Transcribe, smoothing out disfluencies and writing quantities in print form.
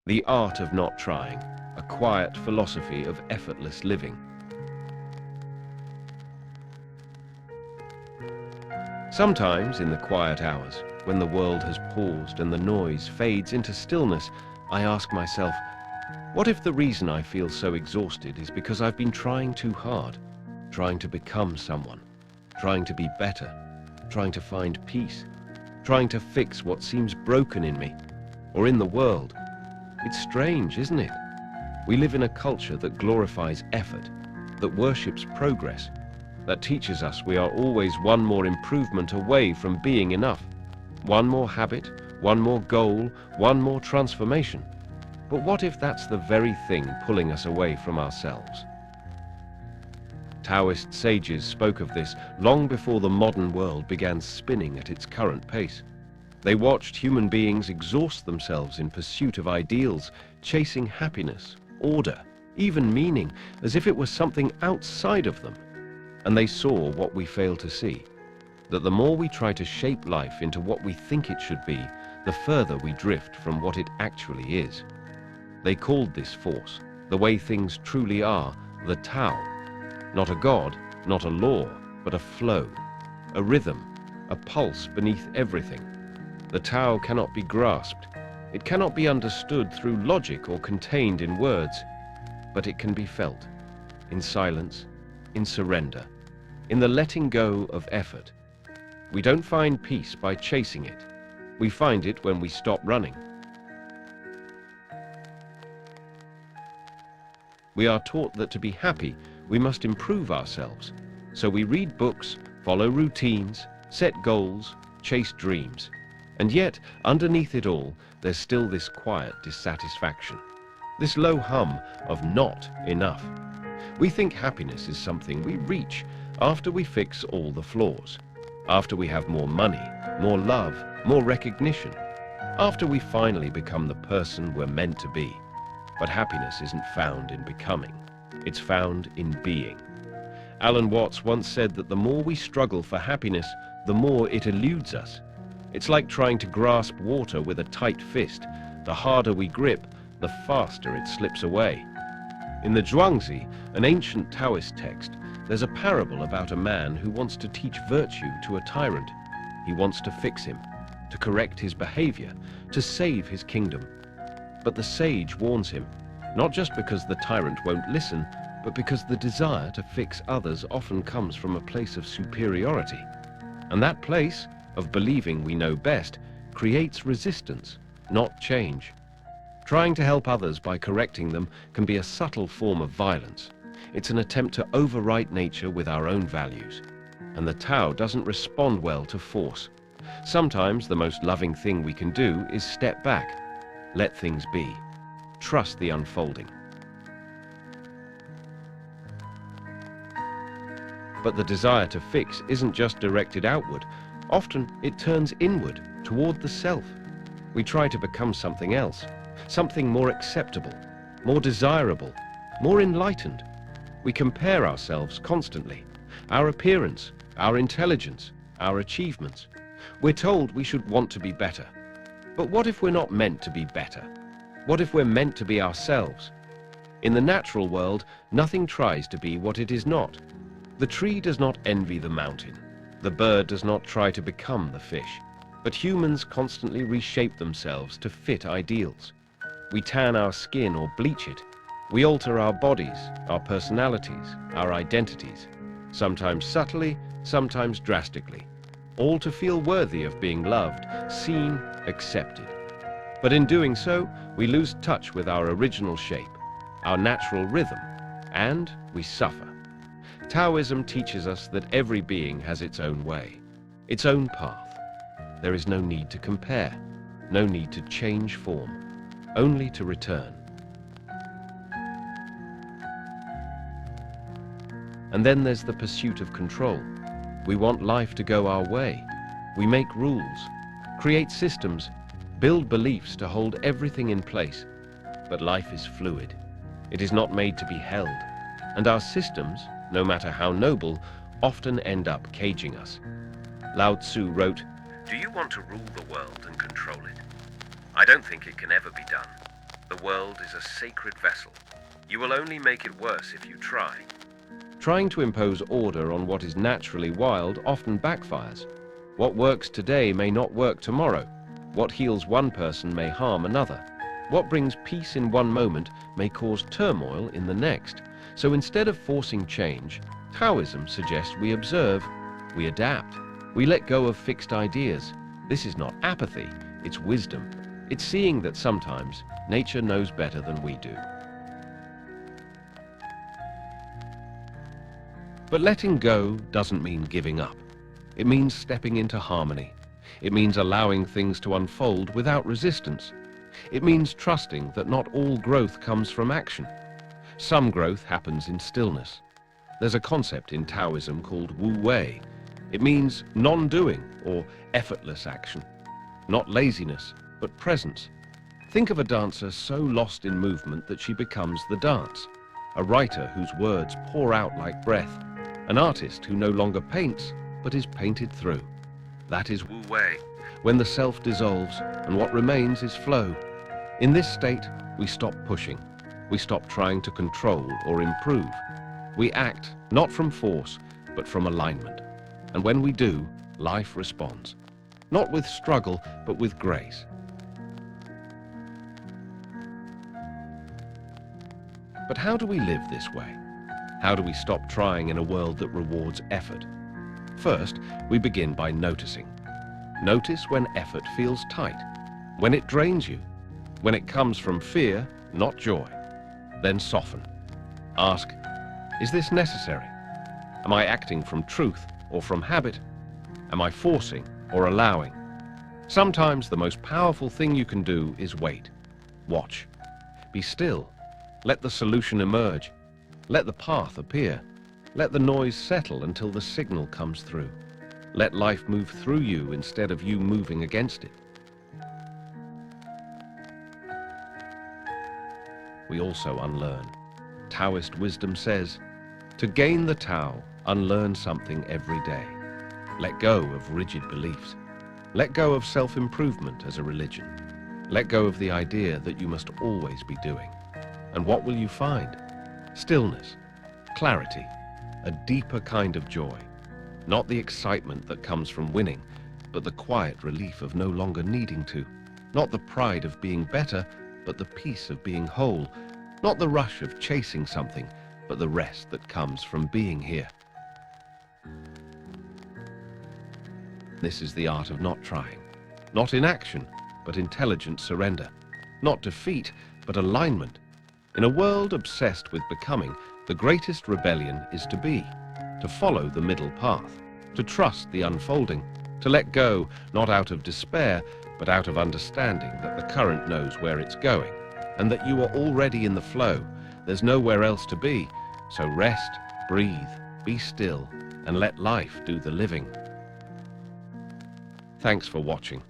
The Art of Not Trying, a quiet philosophy of effortless living. Sometimes, in the quiet hours, when the world has paused and the noise fades into stillness, I ask myself, what if the reason I feel so exhausted is because I've been trying too hard, trying to become someone, trying to be better, trying to find peace, trying to fix what seems broken in me, or in the world? It's strange, isn't it? We live in a culture that glorifies effort, that worships progress, that teaches us we are always one more improvement away from being enough. One more habit, one more goal, one more transformation. But what if that's the very thing pulling us away from ourselves? Taoist sages spoke of this long before the modern world began spinning at its current pace. They watched human beings exhaust themselves in pursuit of ideals, chasing happiness, order, even meaning, as if it was something outside of them. And they saw what we fail to see, that the more we try to shape life into what we think it should be, the further we drift from what it actually is. They called this force, the way things truly are, the Tao. Not a god, not a law, but a flow, a rhythm, a pulse beneath everything. The Tao cannot be grasped. It cannot be understood through logic or contained in words, but it can be felt, in silence, in surrender, in the letting go of effort. We don't find peace by chasing it. We find it when we stop running. We are taught that to be happy, we must improve ourselves. So we read books, follow routines, set goals, chase dreams. And yet, underneath it all, there's still this quiet dissatisfaction, this low hum of not enough. We think happiness is something we reach after we fix all the flaws, after we have more money, more love, more recognition, after we finally become the person we're meant to be. But happiness isn't found in becoming, it's found in being. Alan Watts once said that the more we struggle for happiness, the more it eludes us. It's like trying to grasp water with a tight fist. The harder we grip, the faster it slips away. In the Zhuangzi, an ancient Taoist text, there's a parable about a man who wants to teach virtue to a tyrant. He wants to fix him, to correct his behavior, to save his kingdom. But the sage warns him, not just because the tyrant won't listen, but because the desire to fix others often comes from a place of superiority. And that place, of believing we know best, creates resistance, not change. Trying to help others by correcting them can be a subtle form of violence. It's an attempt to overwrite nature with our own values. And the Tao doesn't respond well to force. Sometimes the most loving thing we can do is step back, let things be, trust the unfolding. But the desire to fix isn't just directed outward. Often it turns inward, toward the self. We try to become something else, something more acceptable, more desirable, more enlightened. We compare ourselves constantly, our appearance, our intelligence, our achievements. We're told we should want to be better. But what if we're not meant to be better? What if we're meant to be ourselves? In the natural world, nothing tries to be what it is not. The tree does not envy the mountain. The bird does not try to become the fish. But humans constantly reshape themselves to fit ideals. We tan our skin or bleach it. We alter our bodies, our personalities, our identities, sometimes subtly, sometimes drastically, all to feel worthy of being loved, seen, accepted. But in doing so, we lose touch with our original shape, our natural rhythm, and we suffer. Taoism teaches us that every being has its own way, its own path. There is no need to compare, no need to change form, only to return. And then there's the pursuit of control. We want life to go our way. We make rules, create systems, build beliefs to hold everything in place. But life is fluid. It is not made to be held. And our systems, no matter how noble, often end up caging us. Lao Tzu wrote, "Do you want to rule the world and control it? I don't think it can ever be done. The The world is a sacred vessel. You will only make it worse if you try. Trying to impose order on what is naturally wild often backfires. What works today may not work tomorrow. What heals one person may harm another. What brings peace in one moment may cause turmoil in the next. So instead of forcing change, Taoism suggests we observe, we adapt, we let go of fixed ideas. This is not apathy, it's wisdom. It's seeing that sometimes nature knows better than we do. But letting go doesn't mean giving up. It means stepping into harmony. It means allowing things to unfold without resistance. It means trusting that not all growth comes from action. Some growth happens in stillness. There's a concept in Taoism called Wu Wei. It means non-doing or effortless action. Not laziness, but presence. Think of a dancer so lost in movement that she becomes the dance. A writer whose words pour out like breath. An artist who no longer paints, but is painted through. That is Wu Wei, when the self dissolves and what remains is flow. In this state, we stop pushing. We stop trying to control or improve. We act not from force, but from alignment. And when we do, life responds. Not with struggle, but with grace. But how do we live this way? How do we stop trying in a world that rewards effort? First, we begin by noticing. Notice when effort feels tight, when it drains you, when it comes from fear, not joy. Then soften. Ask, is this necessary? Am I acting from truth or from habit? Am I forcing or allowing? Sometimes the most powerful thing you can do is wait. Watch. Be still. Let the solution emerge. Let the path appear. Let the noise settle until the signal comes through. Let life move through you instead of you moving against it. We also unlearn. Taoist wisdom says, to gain the Tao, unlearn something every day. Let go of rigid beliefs. Let go of self-improvement as a religion. Let go of the idea that you must always be doing. And what will you find? Stillness, clarity, a deeper kind of joy. Not the excitement that comes from winning, but the quiet relief of no longer needing to. Not the pride of being better, but the peace of being whole. Not the rush of chasing something, but the rest that comes from being here. This is the art of not trying. Not inaction, but intelligent surrender. Not defeat, but alignment. In a world obsessed with becoming, the greatest rebellion is to follow the middle path, to trust the unfolding, to let go, not out of despair, but out of understanding that the current knows where it's going, and that you are already in the flow. There's nowhere else to be, so rest, breathe, be still, and let life do the living. Thanks for watching.